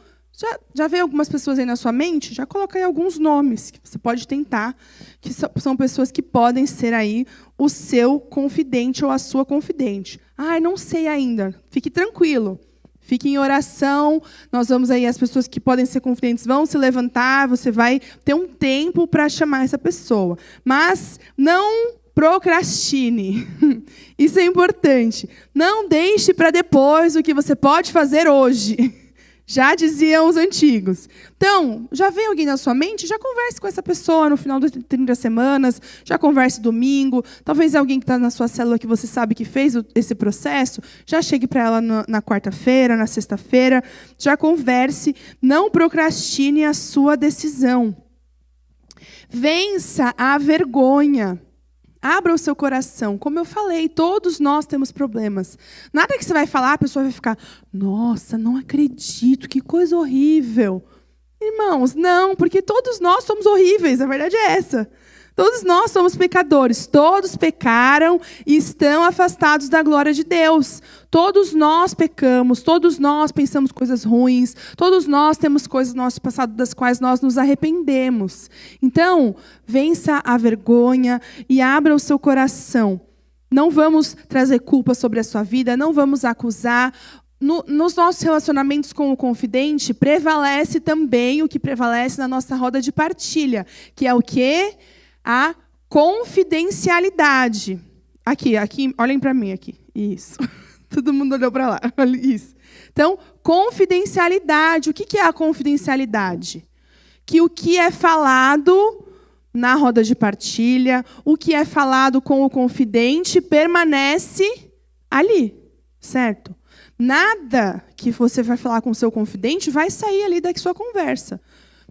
já veio algumas pessoas aí na sua mente? Já coloca aí alguns nomes que você pode tentar, que são pessoas que podem ser aí o seu confidente ou a sua confidente. Não sei ainda. Fique tranquilo. Fique em oração, nós vamos aí, as pessoas que podem ser confidentes vão se levantar, você vai ter um tempo para chamar essa pessoa. Mas não procrastine. Isso é importante. Não deixe para depois o que você pode fazer hoje. Já diziam os antigos. Então, já vem alguém na sua mente? Já converse com essa pessoa no final das 30 semanas, já converse domingo, talvez alguém que está na sua célula que você sabe que fez esse processo, já chegue para ela na quarta-feira, na sexta-feira, já converse, não procrastine a sua decisão. Vença a vergonha. Abra o seu coração. Como eu falei, todos nós temos problemas. Nada que você vai falar, a pessoa vai ficar, nossa, não acredito, que coisa horrível. Irmãos, não, porque todos nós somos horríveis, a verdade é essa. Todos nós somos pecadores, todos pecaram e estão afastados da glória de Deus. Todos nós pecamos, todos nós pensamos coisas ruins, todos nós temos coisas no nosso passado das quais nós nos arrependemos. Então, vença a vergonha e abra o seu coração. Não vamos trazer culpa sobre a sua vida, não vamos acusar. Nos nossos relacionamentos com o confidente, prevalece também o que prevalece na nossa roda de partilha, que é o quê? A confidencialidade. Aqui, olhem para mim aqui. Isso. Todo mundo olhou para lá. Isso. Então, confidencialidade. O que é a confidencialidade? Que o que é falado na roda de partilha, o que é falado com o confidente, permanece ali, certo? Nada que você vai falar com o seu confidente vai sair ali da sua conversa.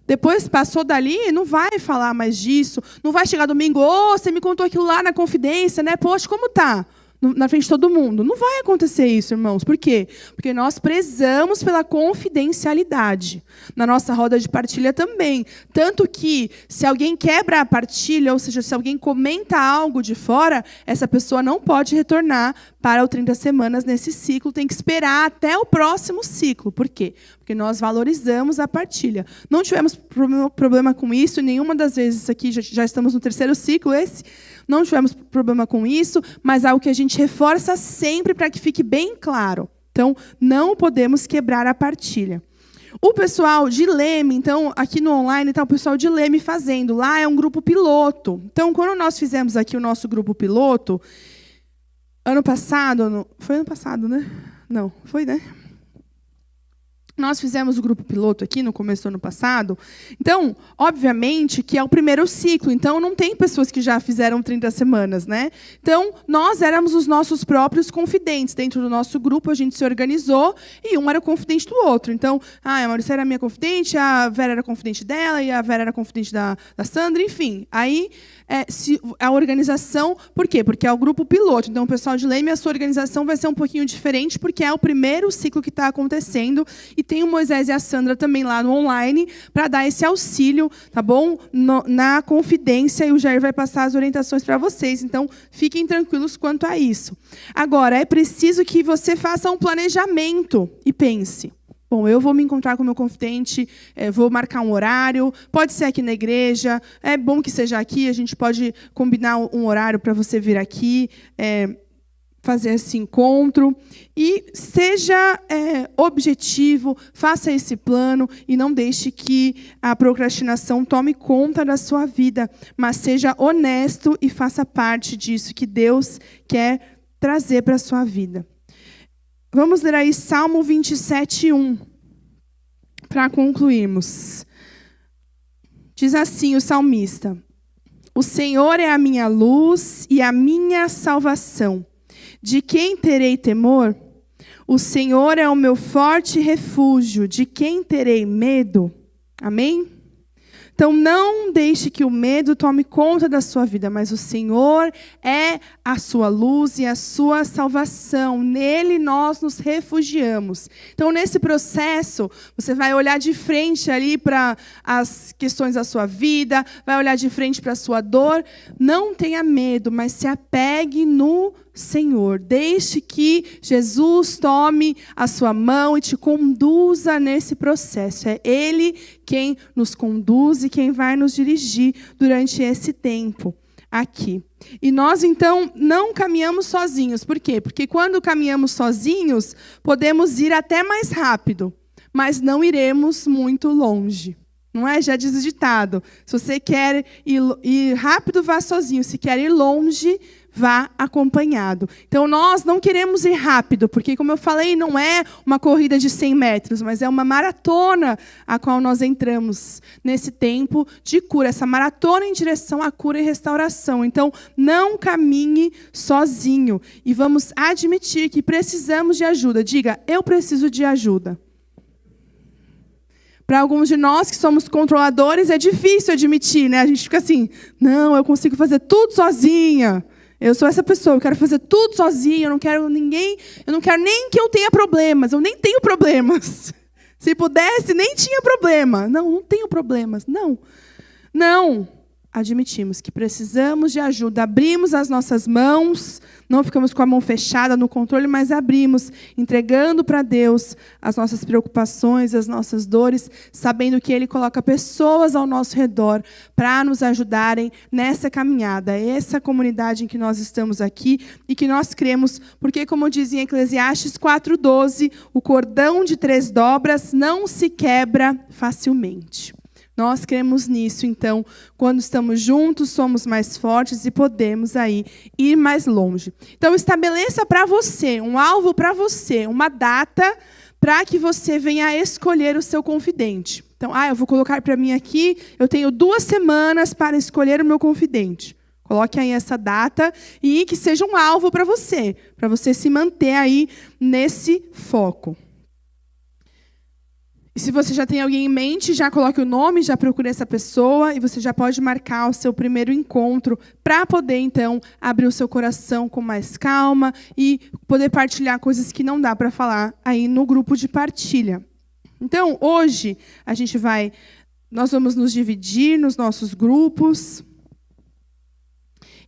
Depois passou dali, não vai falar mais disso, não vai chegar domingo, você me contou aquilo lá na confidência, né? Poxa, como tá? Na frente de todo mundo. Não vai acontecer isso, irmãos. Por quê? Porque nós prezamos pela confidencialidade. Na nossa roda de partilha também. Tanto que, se alguém quebra a partilha, ou seja, se alguém comenta algo de fora, essa pessoa não pode retornar para o 30 semanas nesse ciclo, tem que esperar até o próximo ciclo. Por quê? Porque nós valorizamos a partilha. Não tivemos problema com isso, nenhuma das vezes aqui, já estamos no 3º ciclo, não tivemos problema com isso, mas é algo que a gente reforça sempre para que fique bem claro. Então, não podemos quebrar a partilha. O pessoal de Leme, então, aqui no online está o pessoal de Leme fazendo. Lá é um grupo piloto. Então, quando nós fizemos aqui o nosso grupo piloto, ano passado, foi ano passado, né? Não, foi, né? Nós fizemos o grupo piloto aqui no começo do ano passado. Então, obviamente, que é o primeiro ciclo. Então, não tem pessoas que já fizeram 30 semanas, né? Então, nós éramos os nossos próprios confidentes. Dentro do nosso grupo, a gente se organizou e um era o confidente do outro. Então, a Maurícia era minha confidente, a Vera era confidente dela e a Vera era confidente da Sandra, enfim. Aí, a organização... Por quê? Porque é o grupo piloto. Então, o pessoal de Leme, a sua organização vai ser um pouquinho diferente, porque é o primeiro ciclo que está acontecendo. E tem o Moisés e a Sandra também lá no online para dar esse auxílio, tá bom? Na confidência, e o Jair vai passar as orientações para vocês. Então, fiquem tranquilos quanto a isso. Agora, é preciso que você faça um planejamento e pense. Bom, eu vou me encontrar com o meu confidente, vou marcar um horário, pode ser aqui na igreja, é bom que seja aqui, a gente pode combinar um horário para você vir aqui, fazer esse encontro. E seja objetivo, faça esse plano e não deixe que a procrastinação tome conta da sua vida, mas seja honesto e faça parte disso que Deus quer trazer para a sua vida. Vamos ler aí Salmo 27:1, para concluirmos. Diz assim o salmista: O Senhor é a minha luz e a minha salvação. De quem terei temor? O Senhor é o meu forte refúgio. De quem terei medo? Amém? Então, não deixe que o medo tome conta da sua vida, mas o Senhor é a sua luz e a sua salvação. Nele nós nos refugiamos. Então, nesse processo, você vai olhar de frente ali para as questões da sua vida, vai olhar de frente para a sua dor. Não tenha medo, mas se apegue no Senhor. Deixe que Jesus tome a sua mão e te conduza nesse processo. É Ele quem nos conduz e quem vai nos dirigir durante esse tempo aqui. E nós, então, não caminhamos sozinhos. Por quê? Porque quando caminhamos sozinhos, podemos ir até mais rápido, mas não iremos muito longe. Não é? Já diz o ditado. Se você quer ir rápido, vá sozinho. Se quer ir longe, vá acompanhado. Então, nós não queremos ir rápido, porque, como eu falei, não é uma corrida de 100 metros, mas é uma maratona a qual nós entramos nesse tempo de cura, essa maratona em direção à cura e restauração. Então, não caminhe sozinho e vamos admitir que precisamos de ajuda. Diga, eu preciso de ajuda. Para alguns de nós que somos controladores, é difícil admitir, né? A gente fica assim, não, eu consigo fazer tudo sozinha. Eu sou essa pessoa, eu quero fazer tudo sozinha, eu não quero ninguém, eu não quero nem que eu tenha problemas, eu nem tenho problemas. Se pudesse, nem tinha problema. Não tenho problemas, não. Não. Admitimos que precisamos de ajuda, abrimos as nossas mãos, não ficamos com a mão fechada no controle, mas abrimos, entregando para Deus as nossas preocupações, as nossas dores, sabendo que Ele coloca pessoas ao nosso redor para nos ajudarem nessa caminhada, essa comunidade em que nós estamos aqui e que nós cremos, porque, como diz em Eclesiastes 4:12, o cordão de 3 dobras não se quebra facilmente. Nós cremos nisso, então, quando estamos juntos, somos mais fortes e podemos aí ir mais longe. Então, estabeleça para você, um alvo para você, uma data para que você venha a escolher o seu confidente. Então, eu vou colocar para mim aqui, eu tenho 2 semanas para escolher o meu confidente. Coloque aí essa data e que seja um alvo para você se manter aí nesse foco. E se você já tem alguém em mente, já coloque o nome, já procure essa pessoa e você já pode marcar o seu primeiro encontro para poder, então, abrir o seu coração com mais calma e poder partilhar coisas que não dá para falar aí no grupo de partilha. Então, hoje, nós vamos nos dividir nos nossos grupos.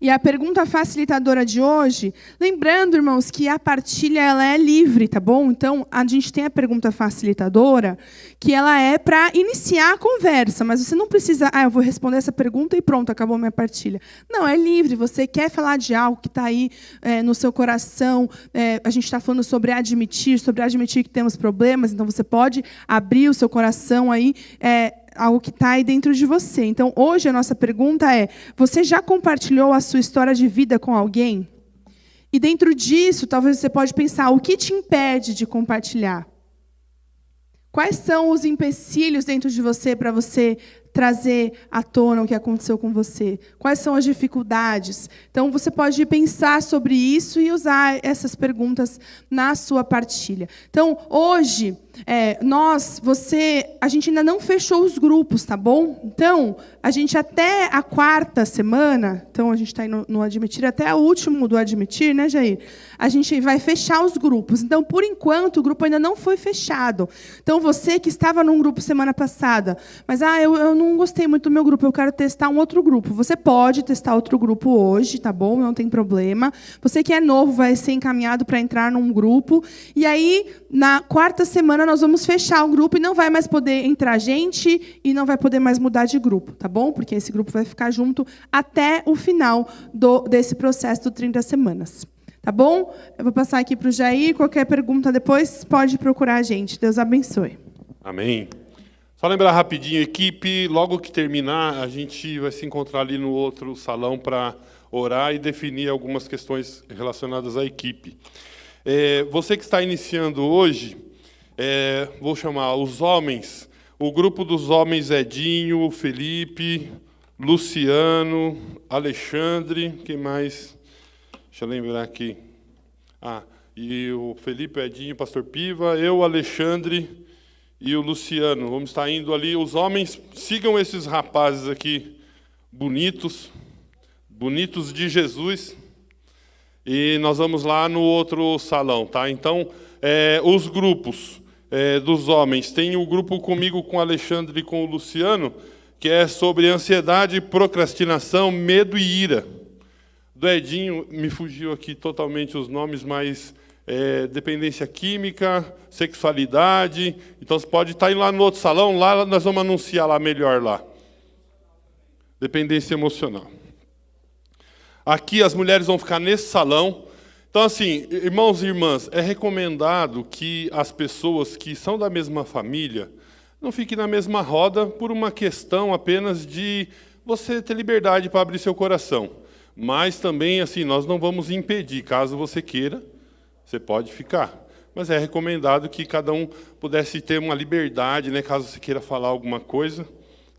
E a pergunta facilitadora de hoje, lembrando, irmãos, que a partilha ela é livre, tá bom? Então, a gente tem a pergunta facilitadora, que ela é para iniciar a conversa, mas você não precisa, eu vou responder essa pergunta e pronto, acabou minha partilha. Não, é livre, você quer falar de algo que está aí no seu coração, a gente está falando sobre admitir que temos problemas, então você pode abrir o seu coração aí, algo que está aí dentro de você. Então, hoje a nossa pergunta é: você já compartilhou a sua história de vida com alguém? E dentro disso, talvez você pode pensar, o que te impede de compartilhar? Quais são os empecilhos dentro de você para você trazer à tona o que aconteceu com você? Quais são as dificuldades? Então, você pode pensar sobre isso e usar essas perguntas na sua partilha. Então, hoje, a gente ainda não fechou os grupos, tá bom? Então, a gente até a quarta semana, então a gente está no Admitir, até o último do Admitir, né, Jair? A gente vai fechar os grupos. Então, por enquanto, o grupo ainda não foi fechado. Então, você que estava num grupo semana passada, mas eu não gostei muito do meu grupo, eu quero testar um outro grupo. Você pode testar outro grupo hoje, tá bom? Não tem problema. Você que é novo vai ser encaminhado para entrar num grupo. E aí, na quarta semana, nós vamos fechar o grupo e não vai mais poder entrar gente e não vai poder mais mudar de grupo, tá bom? Porque esse grupo vai ficar junto até o final desse processo do 30 semanas. Tá bom? Eu vou passar aqui para o Jair. Qualquer pergunta depois, pode procurar a gente. Deus abençoe. Amém. Só lembrar rapidinho, equipe, logo que terminar, a gente vai se encontrar ali no outro salão para orar e definir algumas questões relacionadas à equipe. Você que está iniciando hoje, vou chamar os homens, o grupo dos homens: Edinho, Felipe, Luciano, Alexandre, quem mais? Deixa eu lembrar aqui. E o Felipe, o Edinho, o pastor Piva, eu, Alexandre e o Luciano. Vamos estar indo ali. Os homens, sigam esses rapazes aqui, bonitos de Jesus. E nós vamos lá no outro salão, tá? Então, os grupos dos homens. Tem o grupo comigo, com o Alexandre e com o Luciano, que é sobre ansiedade, procrastinação, medo e ira. Do Edinho, me fugiu aqui totalmente os nomes, mas dependência química, sexualidade. Então, você pode estar indo lá no outro salão, lá nós vamos anunciar lá melhor lá. Dependência emocional. Aqui as mulheres vão ficar nesse salão. Então, assim, irmãos e irmãs, é recomendado que as pessoas que são da mesma família não fiquem na mesma roda por uma questão apenas de você ter liberdade para abrir seu coração. Mas também, assim, nós não vamos impedir. Caso você queira, você pode ficar. Mas é recomendado que cada um pudesse ter uma liberdade, né, caso você queira falar alguma coisa.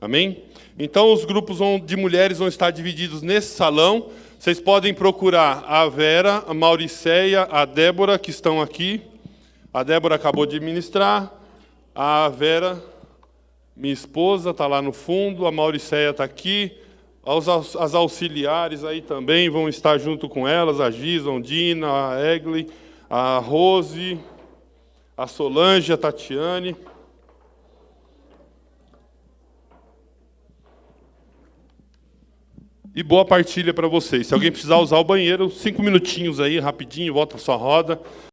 Amém? Então, os grupos de mulheres vão estar divididos nesse salão. Vocês podem procurar a Vera, a Mauriceia, a Débora, que estão aqui. A Débora acabou de ministrar. A Vera, minha esposa, está lá no fundo. A Mauriceia está aqui. As auxiliares aí também vão estar junto com elas. A Giza, a Ondina, a Egli, a Rose, a Solange, a Tatiane. E boa partilha para vocês. Se alguém precisar usar o banheiro, 5 minutinhos aí, rapidinho, volta a sua roda.